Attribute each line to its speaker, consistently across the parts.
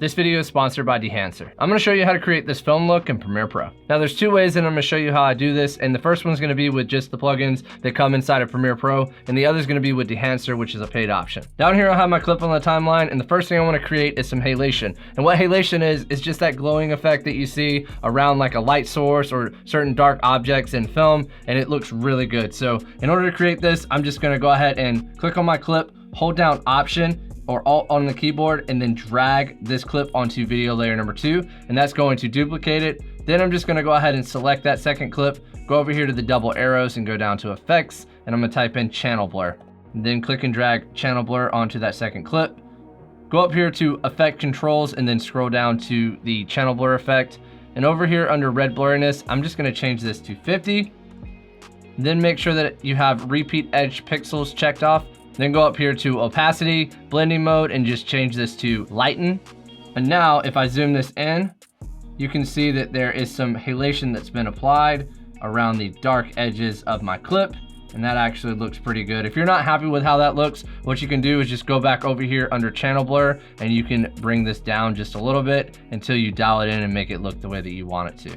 Speaker 1: This video is sponsored by Dehancer. I'm gonna show you how to create this film look in Premiere Pro. Now there's two ways that I'm gonna show you how I do this, and the first one's gonna be with just the plugins that come inside of Premiere Pro, and the other is gonna be with Dehancer, which is a paid option. Down here I have my clip on the timeline, and the first thing I wanna create is some halation. And what halation is just that glowing effect that you see around like a light source or certain dark objects in film, and it looks really good. So in order to create this, I'm just gonna go ahead and click on my clip, hold down Option, or Alt on the keyboard, and then drag this clip onto video layer number 2, and that's going to duplicate it. Then I'm just gonna go ahead and select that second clip, go over here to the double arrows and go down to effects, and I'm gonna type in channel blur. And then click and drag channel blur onto that second clip. Go up here to effect controls and then scroll down to the channel blur effect. And over here under red blurriness, I'm just gonna change this to 50. Then make sure that you have repeat edge pixels checked off. Then go up here to opacity, blending mode, and just change this to lighten. And now if I zoom this in, you can see that there is some halation that's been applied around the dark edges of my clip, and that actually looks pretty good. If you're not happy with how that looks, what you can do is just go back over here under channel blur, and you can bring this down just a little bit until you dial it in and make it look the way that you want it to.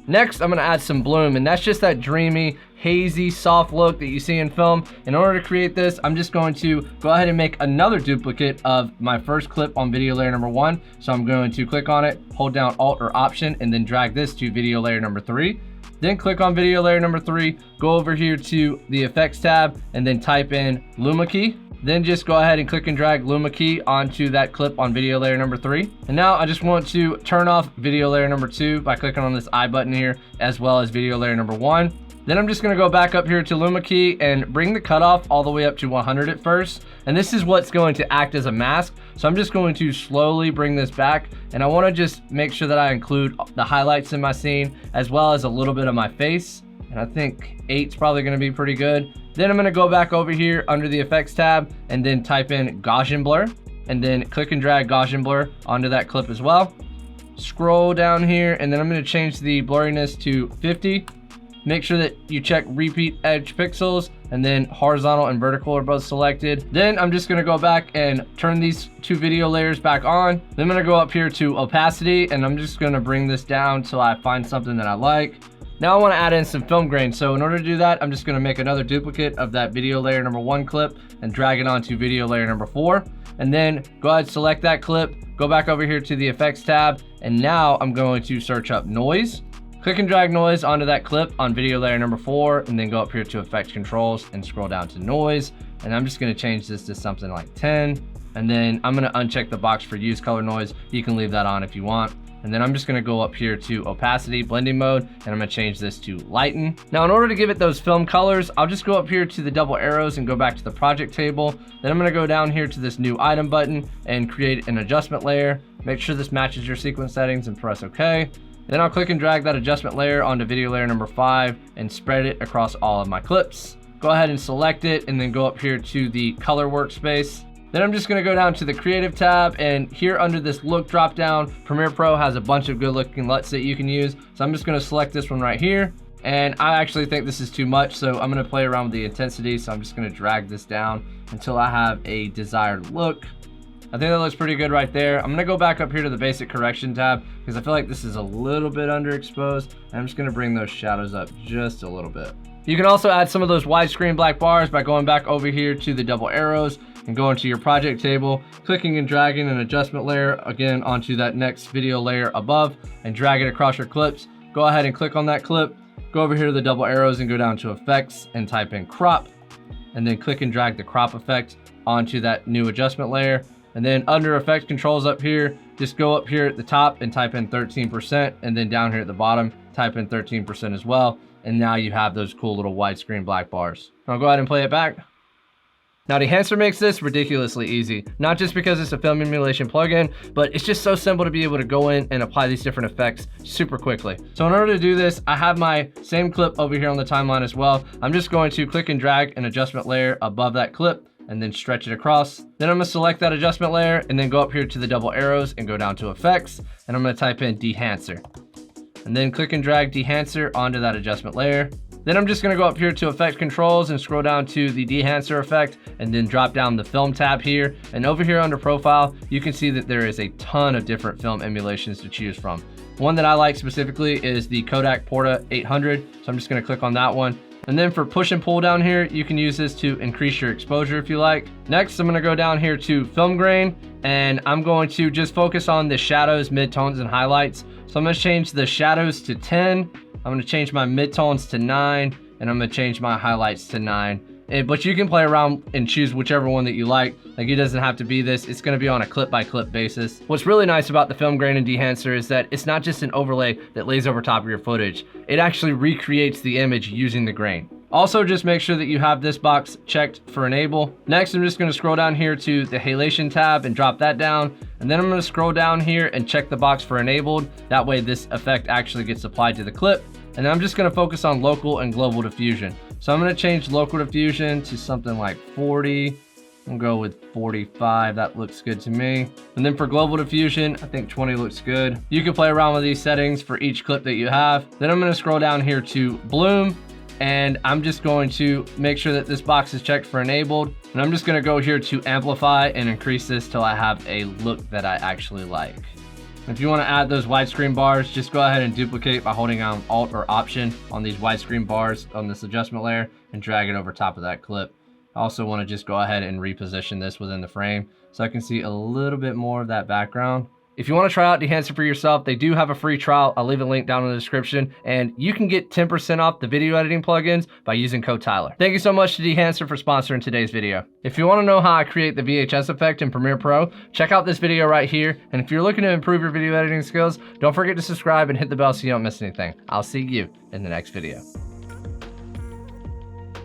Speaker 1: Next, I'm gonna add some bloom, and that's just that dreamy, hazy, soft look that you see in film. In order to create this, I'm just going to go ahead and make another duplicate of my first clip on video layer number 1. So I'm going to click on it, hold down Alt or Option, and then drag this to video layer number 3. Then click on video layer number 3, go over here to the effects tab, and then type in Luma key. Then just go ahead and click and drag Luma key onto that clip on video layer number 3. And now I just want to turn off video layer number 2 by clicking on this I button here, as well as video layer number 1. Then I'm just gonna go back up here to Luma key and bring the cutoff all the way up to 100 at first. And this is what's going to act as a mask. So I'm just going to slowly bring this back, and I wanna just make sure that I include the highlights in my scene, as well as a little bit of my face. And I think 8's probably gonna be pretty good. Then I'm gonna go back over here under the effects tab and then type in Gaussian blur, and then click and drag Gaussian blur onto that clip as well. Scroll down here, and then I'm gonna change the blurriness to 50. Make sure that you check repeat edge pixels, and then horizontal and vertical are both selected. Then I'm just gonna go back and turn these two video layers back on. Then I'm gonna go up here to opacity, and I'm just gonna bring this down till I find something that I like. Now I want to add in some film grain, so in order to do that, I'm just going to make another duplicate of that video layer number 1 clip and drag it onto video layer number 4. And then go ahead and select that clip, go back over here to the effects tab, and now I'm going to search up noise. Click and drag noise onto that clip on video layer number 4, and then go up here to effect controls and scroll down to noise. And I'm just going to change this to something like 10. And then I'm going to uncheck the box for use color noise. You can leave that on if you want. And then I'm just gonna go up here to opacity, blending mode, and I'm gonna change this to lighten. Now in order to give it those film colors, I'll just go up here to the double arrows and go back to the project table. Then I'm gonna go down here to this new item button and create an adjustment layer. Make sure this matches your sequence settings and press OK. Then I'll click and drag that adjustment layer onto video layer number 5 and spread it across all of my clips. Go ahead and select it, and then go up here to the color workspace. Then I'm just gonna go down to the creative tab, and here under this look drop down, Premiere Pro has a bunch of good looking LUTs that you can use. So I'm just gonna select this one right here. And I actually think this is too much, so I'm gonna play around with the intensity. So I'm just gonna drag this down until I have a desired look. I think that looks pretty good right there. I'm gonna go back up here to the basic correction tab because I feel like this is a little bit underexposed. And I'm just gonna bring those shadows up just a little bit. You can also add some of those widescreen black bars by going back over here to the double arrows and going to your project table, clicking and dragging an adjustment layer again onto that next video layer above, and drag it across your clips. Go ahead and click on that clip, go over here to the double arrows and go down to effects and type in crop, and then click and drag the crop effect onto that new adjustment layer. And then under effect controls up here, just go up here at the top and type in 13%, and then down here at the bottom, type in 13% as well. And now you have those cool little widescreen black bars. I'll go ahead and play it back. Now Dehancer makes this ridiculously easy, not just because it's a film emulation plugin, but it's just so simple to be able to go in and apply these different effects super quickly. So in order to do this, I have my same clip over here on the timeline as well. I'm just going to click and drag an adjustment layer above that clip and then stretch it across. Then I'm gonna select that adjustment layer and then go up here to the double arrows and go down to effects, and I'm gonna type in Dehancer. And then click and drag Dehancer onto that adjustment layer. Then I'm just gonna go up here to effect controls and scroll down to the Dehancer effect and then drop down the film tab here. And over here under profile, you can see that there is a ton of different film emulations to choose from. One that I like specifically is the Kodak Porta 800. So I'm just gonna click on that one. And then for push and pull down here, you can use this to increase your exposure if you like. Next, I'm gonna go down here to film grain, and I'm going to just focus on the shadows, midtones, and highlights. So I'm gonna change the shadows to 10. I'm gonna change my midtones to 9, and I'm gonna change my highlights to 9. But you can play around and choose whichever one that you like. Like, it doesn't have to be this. It's gonna be on a clip by clip basis. What's really nice about the film grain and Dehancer is that it's not just an overlay that lays over top of your footage. It actually recreates the image using the grain. Also, just make sure that you have this box checked for enable. Next, I'm just gonna scroll down here to the halation tab and drop that down. And then I'm gonna scroll down here and check the box for enabled. That way this effect actually gets applied to the clip. And then I'm just gonna focus on local and global diffusion. So I'm gonna change local diffusion to something like 40. I'll go with 45, that looks good to me. And then for global diffusion, I think 20 looks good. You can play around with these settings for each clip that you have. Then I'm gonna scroll down here to bloom, and I'm just going to make sure that this box is checked for enabled. And I'm just gonna go here to amplify and increase this till I have a look that I actually like. If you want to add those widescreen bars, just go ahead and duplicate by holding down Alt or Option on these widescreen bars on this adjustment layer and drag it over top of that clip. I also want to just go ahead and reposition this within the frame so I can see a little bit more of that background. If you want to try out Dehancer for yourself, they do have a free trial. I'll leave a link down in the description, and you can get 10% off the video editing plugins by using code Tyler. Thank you so much to Dehancer for sponsoring today's video. If you want to know how I create the VHS effect in Premiere Pro, check out this video right here. And if you're looking to improve your video editing skills, don't forget to subscribe and hit the bell so you don't miss anything. I'll see you in the next video.